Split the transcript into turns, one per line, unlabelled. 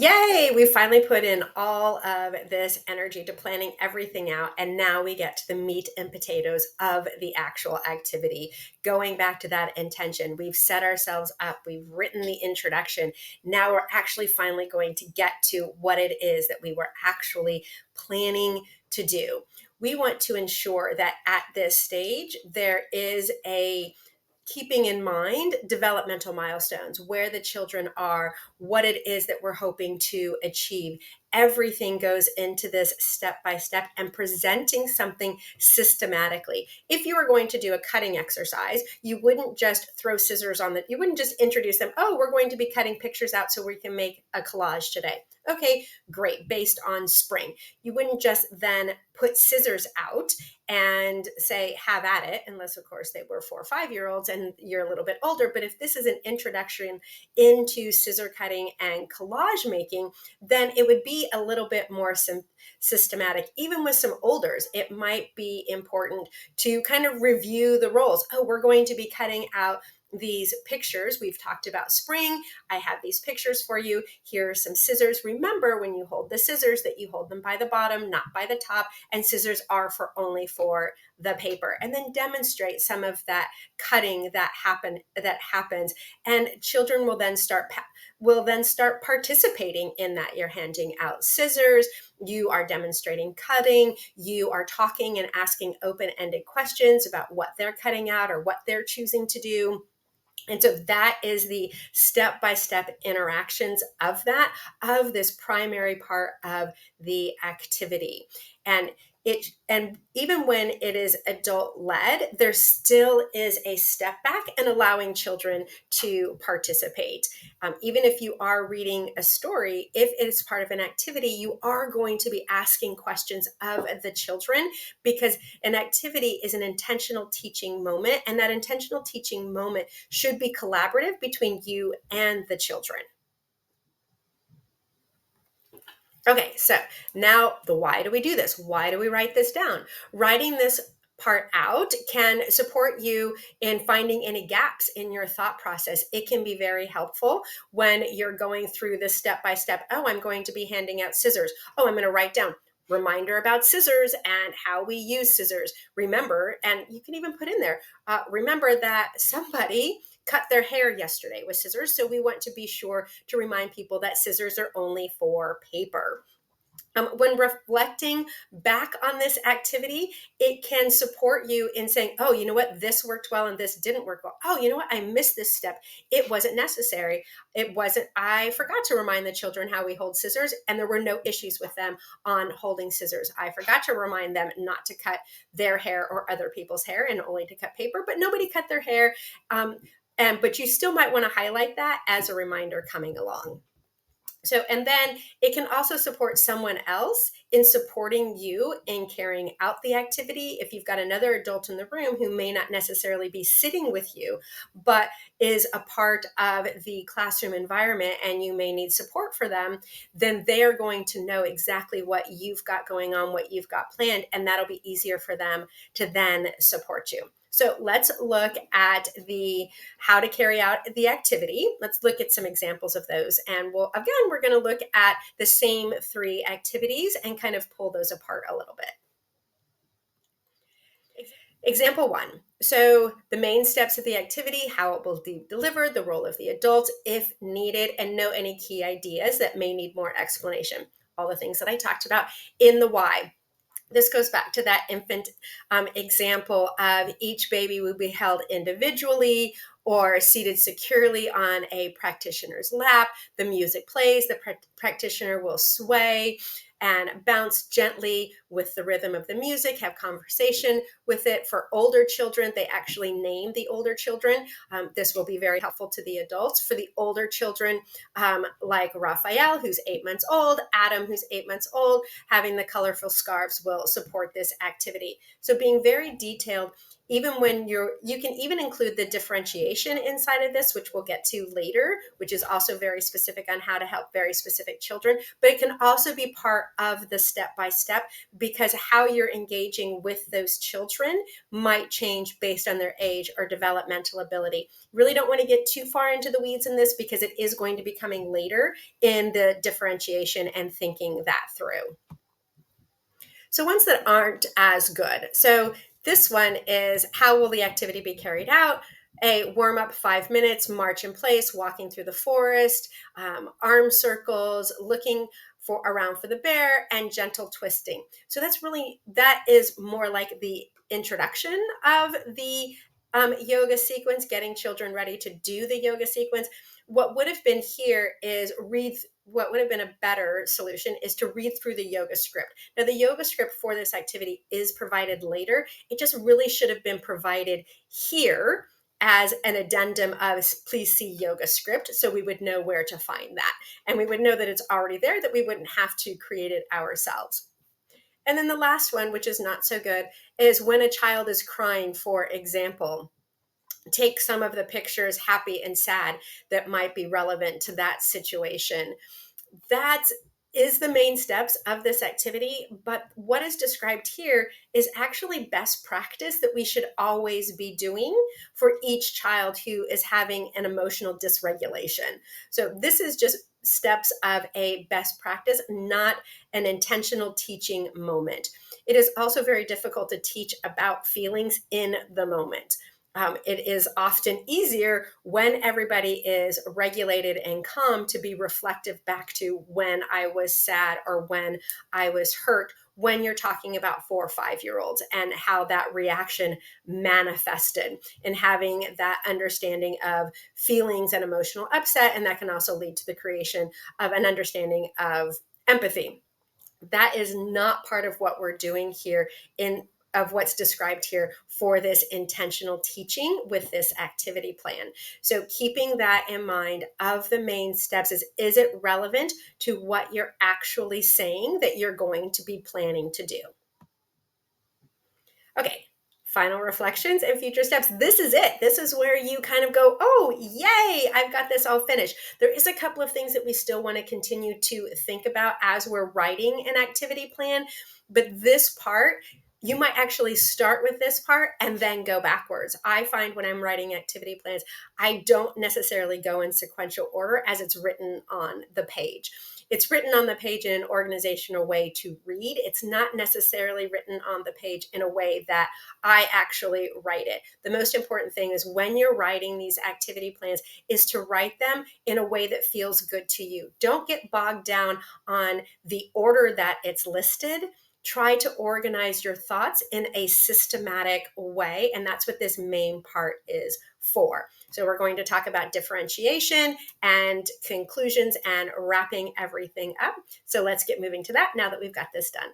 Yay! We finally put in all of this energy to planning everything out, and now we get to the meat and potatoes of the actual activity. Going back to that intention, we've set ourselves up, we've written the introduction. Now we're actually finally going to get to what it is that we were actually planning to do. We want to ensure that at this stage, there is a keeping in mind developmental milestones, where the children are, what it is that we're hoping to achieve. Everything goes into this step by step and presenting something systematically. If you were going to do a cutting exercise, you wouldn't just throw scissors on you wouldn't just introduce them. Oh, we're going to be cutting pictures out so we can make a collage today. Okay, great, based on spring. You wouldn't just then put scissors out and say, have at it, unless, of course, they were 4 or 5 year olds and you're a little bit older. But if this is an introduction into scissor cutting and collage making, then it would be a little bit more systematic. Even with some olders, it might be important to kind of review the roles. Oh, we're going to be cutting out these pictures. We've talked about spring. I have these pictures for you. Here are some scissors. Remember, when you hold the scissors, that you hold them by the bottom, not by the top, and scissors are only for the paper. And then demonstrate some of that cutting that happens, and children will then start participating in that. You're handing out scissors, you are demonstrating cutting, you are talking and asking open-ended questions about what they're cutting out or what they're choosing to do. And so that is the step-by-step interactions of this primary part of the activity. And even when it is adult led, there still is a step back and allowing children to participate. Even if you are reading a story, if it is part of an activity, you are going to be asking questions of the children, because an activity is an intentional teaching moment, and that intentional teaching moment should be collaborative between you and the children. Okay, so now the why do we do this? Why do we write this down? Writing this part out can support you in finding any gaps in your thought process. It can be very helpful when you're going through this step by step. Oh, I'm going to be handing out scissors. Oh, I'm going to write down reminder about scissors and how we use scissors. Remember, and you can even put in there, remember that somebody cut their hair yesterday with scissors. So we want to be sure to remind people that scissors are only for paper. When reflecting back on this activity, it can support you in saying, oh, you know what, this worked well and this didn't work well. Oh, you know what, I missed this step. It wasn't necessary. I forgot to remind the children how we hold scissors, and there were no issues with them on holding scissors. I forgot to remind them not to cut their hair or other people's hair and only to cut paper, but nobody cut their hair. But you still might want to highlight that as a reminder coming along. So, and then it can also support someone else in supporting you in carrying out the activity. If you've got another adult in the room who may not necessarily be sitting with you, but is a part of the classroom environment and you may need support for them, then they're going to know exactly what you've got going on, what you've got planned, and that'll be easier for them to then support you. So let's look at how to carry out the activity. Let's look at some examples of those. And we're going to look at the same 3 activities and kind of pull those apart a little bit. Example 1. So the main steps of the activity, how it will be delivered, the role of the adult if needed, and note any key ideas that may need more explanation. All the things that I talked about in the why. This goes back to that infant example of each baby will be held individually or seated securely on a practitioner's lap. The music plays, the practitioner will sway and bounce gently with the rhythm of the music, have conversation with it. For older children, they actually name the older children. This will be very helpful to the adults. For the older children, like Raphael, who's 8 months old, Adam, who's 8 months old, having the colorful scarves will support this activity. So being very detailed, even when you can even include the differentiation inside of this, which we'll get to later, which is also very specific on how to help very specific children, but it can also be part of the step by step, because how you're engaging with those children might change based on their age or developmental ability. Really don't want to get too far into the weeds in this, because it is going to be coming later in the differentiation and thinking that through. So ones that aren't as good. So this one is, how will the activity be carried out? A warm up 5 minutes, march in place, walking through the forest, arm circles, looking for around for the bear, and gentle twisting. So that is more like the introduction of the yoga sequence, getting children ready to do the yoga sequence. What would have been here is what would have been a better solution is to read through the yoga script. Now, the yoga script for this activity is provided later. It just really should have been provided here as an addendum of, please see yoga script, so we would know where to find that. And we would know that it's already there, that we wouldn't have to create it ourselves. And then the last one, which is not so good, is when a child is crying, for example. Take some of the pictures, happy and sad, that might be relevant to that situation. That is the main steps of this activity, but what is described here is actually best practice that we should always be doing for each child who is having an emotional dysregulation. So this is just steps of a best practice, not an intentional teaching moment. It is also very difficult to teach about feelings in the moment. It is often easier when everybody is regulated and calm to be reflective back to when I was sad or when I was hurt, when you're talking about 4 or 5-year-olds and how that reaction manifested, and having that understanding of feelings and emotional upset. And that can also lead to the creation of an understanding of empathy. That is not part of what we're doing here of what's described here for this intentional teaching with this activity plan. So keeping that in mind of the main steps is it relevant to what you're actually saying that you're going to be planning to do? Okay, final reflections and future steps. This is it. This is where you kind of go, oh, yay, I've got this all finished. There is a couple of things that we still want to continue to think about as we're writing an activity plan, but this part, you might actually start with this part and then go backwards. I find when I'm writing activity plans, I don't necessarily go in sequential order as it's written on the page. It's written on the page in an organizational way to read. It's not necessarily written on the page in a way that I actually write it. The most important thing is when you're writing these activity plans is to write them in a way that feels good to you. Don't get bogged down on the order that it's listed. Try to organize your thoughts in a systematic way. And that's what this main part is for. So we're going to talk about differentiation and conclusions and wrapping everything up. So let's get moving to that now that we've got this done.